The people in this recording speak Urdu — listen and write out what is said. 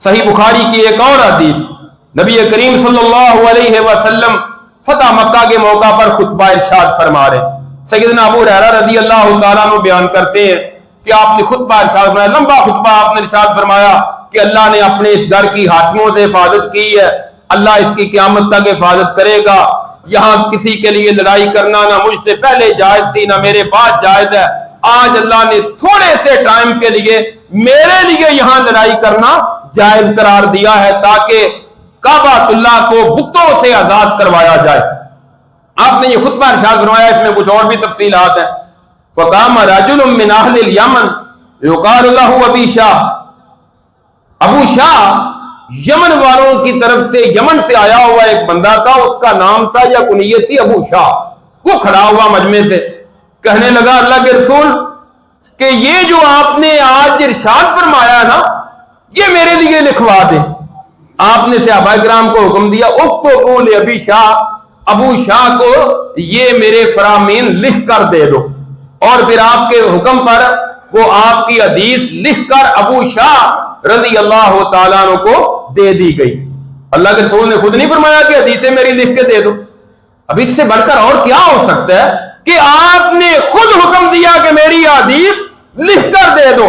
صحیح بخاری کی ایک اور حدیث، نبی کریم صلی اللہ علیہ وسلم فتح مکہ کے موقع پر خطبہ ارشاد فرما رہے ہیں۔ سیدنا ابو ہریرہ رضی اللہ تعالیٰ عنہ بیان کرتے ہیں کہ آپ نے خطبہ ارشاد فرمایا، لمبا خطبہ آپ نے ارشاد فرمایا کہ اللہ نے اپنے اس گھر کی حاکموں سے حفاظت کی ہے، اللہ اس کی قیامت تک حفاظت کرے گا، یہاں کسی کے لیے لڑائی کرنا نہ مجھ سے پہلے جائز تھی نہ میرے بعد جائز ہے، آج اللہ نے تھوڑے سے ٹائم کے لیے میرے لیے یہاں لڑائی کرنا جائز قرار دیا ہے تاکہ کعبہ اللہ کو بتوں سے آزاد کروایا جائے۔ آپ نے یہ خطبہ ارشاد فرمایا، اس میں کچھ اور بھی تفصیلات ہیں۔ فقام رجل من اہل الیمن یقال له ابی شاہ، ابو شاہ یمن والوں کی طرف سے، یمن سے آیا ہوا ایک بندہ تھا، اس کا نام تھا یا کنیت تھی ابو شاہ۔ وہ کھڑا ہوا مجمع سے، کہنے لگا اللہ کے رسول کہ یہ جو آپ نے آج ارشاد فرمایا ہے نا، یہ میرے لیے لکھوا دیں۔ آپ نے صحابہ کرام کو حکم دیا، اکتبوا لابی شاہ، ابو شاہ کو یہ میرے فرامین لکھ کر دے دو، اور پھر آپ کے حکم پر وہ آپ کی حدیث لکھ کر ابو شاہ رضی اللہ تعالیٰ عنہ کو دے دی گئی۔ اللہ کے رسول نے خود نہیں فرمایا کہ حدیثیں میری لکھ کے دے دو؟ اب اس سے بڑھ کر اور کیا ہو سکتا ہے کہ آپ نے خود حکم دیا کہ میری حدیث لکھ کر دے دو،